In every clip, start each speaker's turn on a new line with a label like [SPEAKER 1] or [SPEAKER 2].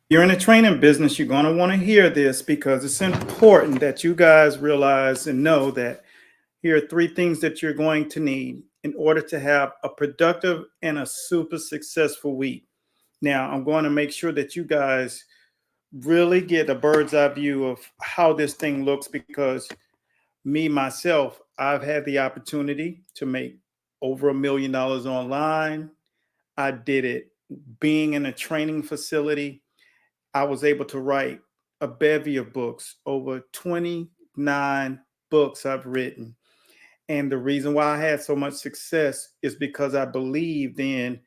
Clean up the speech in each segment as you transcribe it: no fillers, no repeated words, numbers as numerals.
[SPEAKER 1] You're in a training business, you're going to want to hear this because it's important that you guys realize and know that here are three things that you're going to need in order to have a productive and a super successful week. Now, I'm going to make sure that you guys really get a bird's eye view of how this thing looks because me, myself, I've had the opportunity to make over $1 million online. I did it being in a training facility. I was able to write a bevy of books, over 29 books I've written. And the reason why I had so much success is because I believed in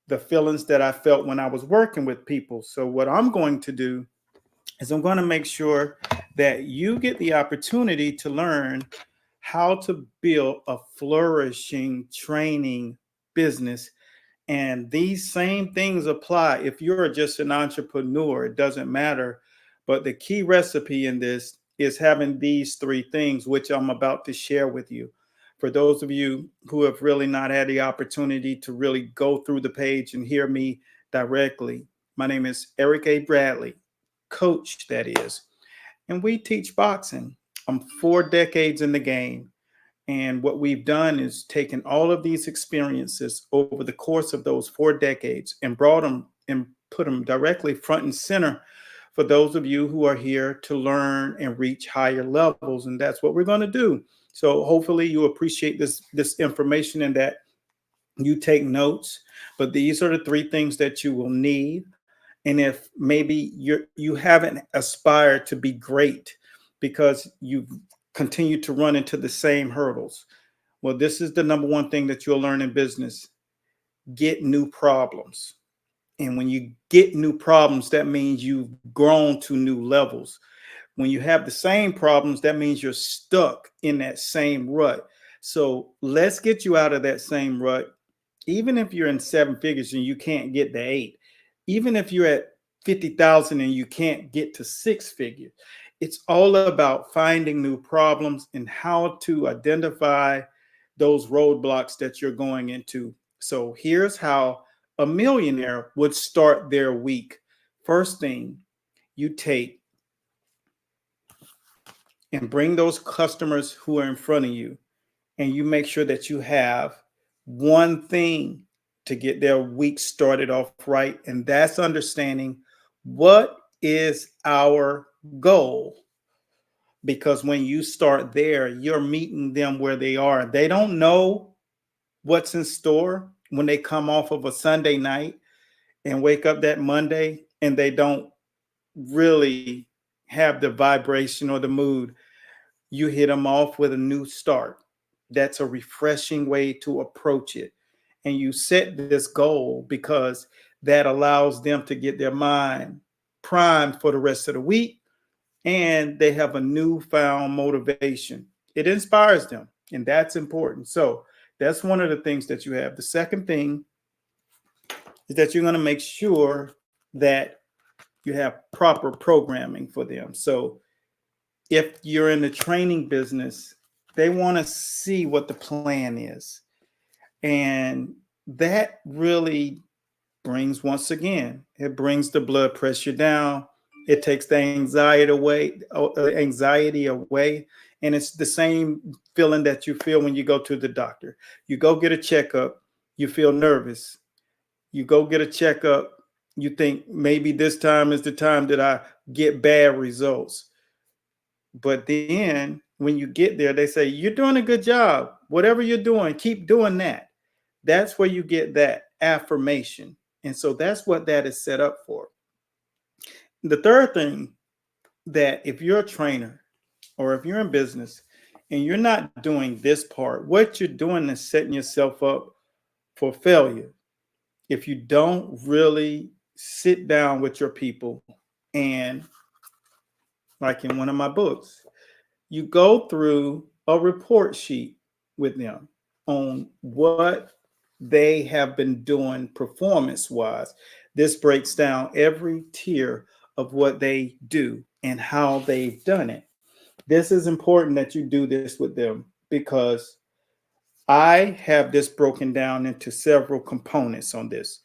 [SPEAKER 1] the feelings that I felt when I was working with people. So, what I'm going to do is I'm going to make sure that you get the opportunity to learn how to build a flourishing training business. And these same things apply if you're just an entrepreneur, it doesn't matter. But the key recipe in this is having these three things, which I'm about to share with you. For those of you who have really not had the opportunity to really go through the page and hear me directly, my name is Eric A. Bradley, coach, that is. And we teach boxing. I'm 4 decades in the game. And what we've done is taken all of these experiences over the course of those 4 decades and brought them and put them directly front and center for those of you who are here to learn and reach higher levels. And that's what we're going to do. So hopefully you appreciate this information and that you take notes. But these are the three things that you will need. And if maybe you haven't aspired to be great because you've continued to run into the same hurdles, well, this is the number one thing that you'll learn in business: get new problems. And when you get new problems, that means you've grown to new levels. When you have the same problems, that means you're stuck in that same rut. So let's get you out of that same rut. Even if you're in seven figures and you can't get to eight, even if you're at 50,000 and you can't get to six figures, it's all about finding new problems and how to identify those roadblocks that you're going into. So here's how a millionaire would start their week. First thing, you take and bring those customers who are in front of you, and you make sure that you have one thing to get their week started off right. And that's understanding what is our goal. Because when you start there, you're meeting them where they are. They don't know what's in store when they come off of a Sunday night and wake up that Monday and they don't really have the vibration or the mood. You hit them off with a new start. That's a refreshing way to approach it. And you set this goal because that allows them to get their mind primed for the rest of the week, and they have a newfound motivation. It inspires them, and that's important. So that's one of the things that you have. The second thing is that you're going to make sure that you have proper programming for them. So if you're in the training business, they want to see what the plan is. And that really brings, once again, it brings the blood pressure down. It takes the anxiety away. And it's the same feeling that you feel when you go to the doctor. You go get a checkup, you feel nervous. You go get a checkup, you think maybe this time is the time that I get bad results. But then when you get there, they say, you're doing a good job. Whatever you're doing, keep doing that. That's where you get that affirmation. And so that's what that is set up for. The third thing, that if you're a trainer or if you're in business and you're not doing this part, what you're doing is setting yourself up for failure. If you don't really sit down with your people and, like in one of my books, you go through a report sheet with them on what they have been doing performance wise. This breaks down every tier of what they do and how they've done it. This is important that you do this with them because I have this broken down into several components on this.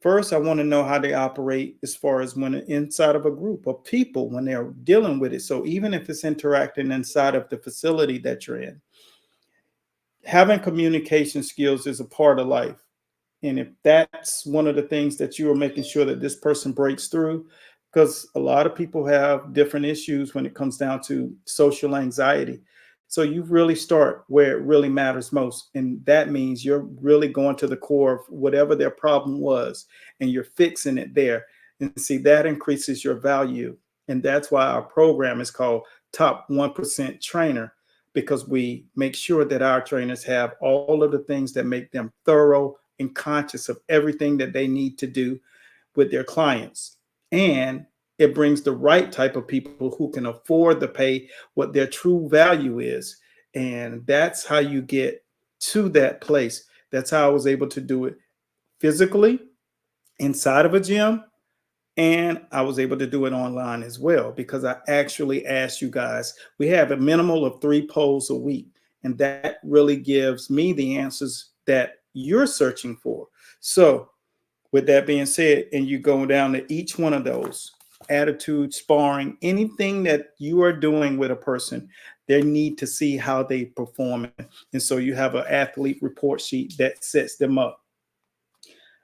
[SPEAKER 1] First, I want to know how they operate as far as when inside of a group of people when they're dealing with it. So even if it's interacting inside of the facility that you're in, having communication skills is a part of life. And if that's one of the things that you are making sure that this person breaks through, because a lot of people have different issues when it comes down to social anxiety. So you really start where it really matters most. And that means you're really going to the core of whatever their problem was and you're fixing it there. And see, that increases your value. And that's why our program is called Top 1% Trainer, because we make sure that our trainers have all of the things that make them thorough and conscious of everything that they need to do with their clients. And it brings the right type of people who can afford to pay what their true value is. And that's how you get to that place. That's how I was able to do it physically inside of a gym. And I was able to do it online as well because I actually asked you guys. We have a minimal of 3 polls a week, and that really gives me the answers that you're searching for. So, with that being said, and you go down to each one of those attitude, sparring, anything that you are doing with a person, they need to see how they perform. And so you have an athlete report sheet that sets them up.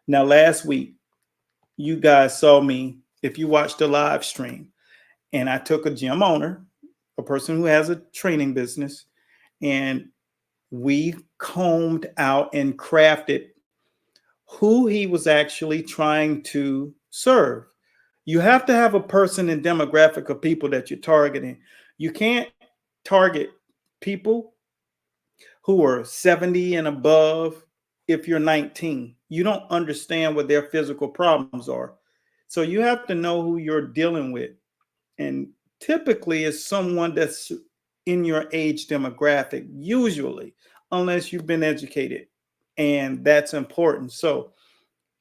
[SPEAKER 1] Now, last week, you guys saw me, if you watched the live stream, and I took a gym owner, a person who has a training business, and we combed out and crafted who he was actually trying to serve. You have to have a person and demographic of people that you're targeting. You can't target people who are 70 and above if you're 19. You don't understand what their physical problems are. So you have to know who you're dealing with. And typically it's someone that's in your age demographic, usually, unless you've been educated. And that's important. So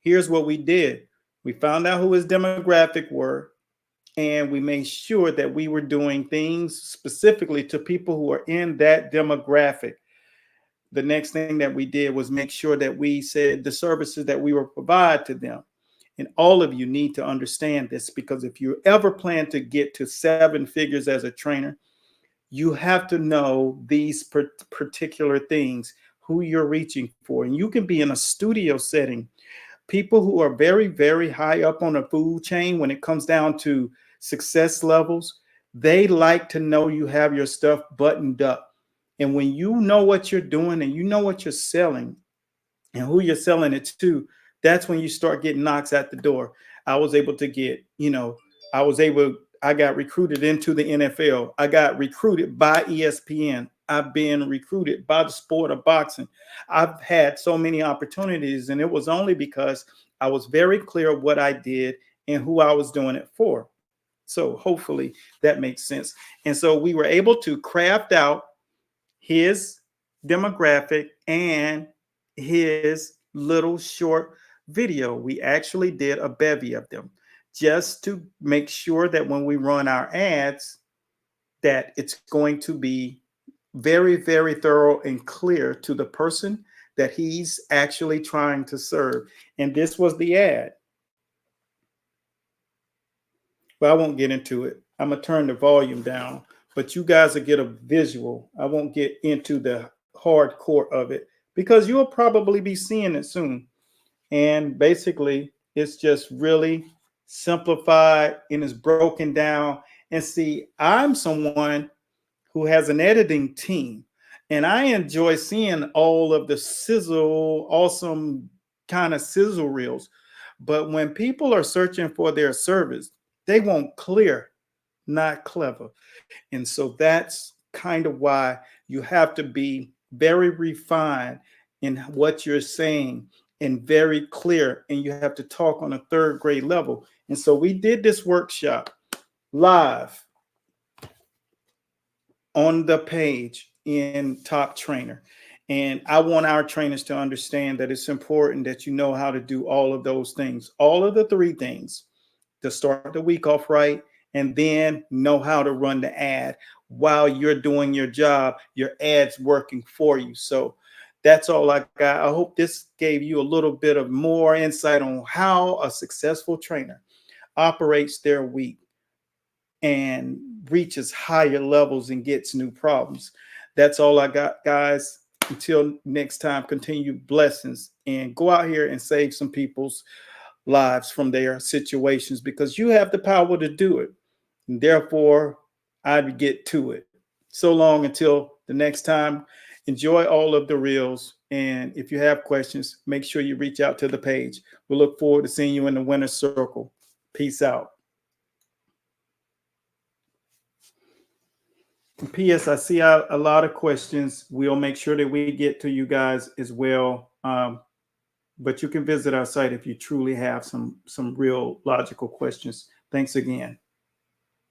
[SPEAKER 1] here's what we did. We found out who his demographic were, and we made sure that we were doing things specifically to people who are in that demographic. The next thing that we did was make sure that we said the services that we will provide to them. And all of you need to understand this, because if you ever plan to get to 7 figures as a trainer, you have to know these particular things, who you're reaching for. And you can be in a studio setting. People who are very, very high up on the food chain when it comes down to success levels, they like to know you have your stuff buttoned up. And when you know what you're doing and you know what you're selling and who you're selling it to, that's when you start getting knocks at the door. I was able to get, I got recruited into the NFL. I got recruited by ESPN. I've been recruited by the sport of boxing. I've had so many opportunities, and it was only because I was very clear of what I did and who I was doing it for. So hopefully that makes sense. And so we were able to craft out his demographic and his little short video. We actually did a bevy of them just to make sure that when we run our ads, that it's going to be very, very thorough and clear to the person that he's actually trying to serve. And this was the ad. But I won't get into it. I'm going to turn the volume down, but you guys will get a visual. I won't get into the hardcore of it because you'll probably be seeing it soon. And basically, it's just really simplified and is broken down. And see, I'm someone who has an editing team, and I enjoy seeing all of the sizzle, awesome kind of sizzle reels. But when people are searching for their service, they want clear, not clever. And so that's kind of why you have to be very refined in what you're saying and very clear. And you have to talk on a 3rd grade level. And so we did this workshop live on the page in Top Trainer. And I want our trainers to understand that it's important that you know how to do all of those things, all of the 3 things, to start the week off right, and then know how to run the ad while you're doing your job, your ad's working for you. So That's all I got. I hope this gave you a little bit of more insight on how a successful trainer operates their week and reaches higher levels and gets new problems. That's all I got, guys. Until next time, continue blessings and go out here and save some people's lives from their situations because you have the power to do it. And therefore, I'd get to it. So long until the next time. Enjoy all of the reels. And if you have questions, make sure you reach out to the page. We look forward to seeing you in the winner's circle. Peace out. P.S. I see a lot of questions. We'll make sure that we get to you guys as well. But you can visit our site if you truly have some real logical questions. Thanks again.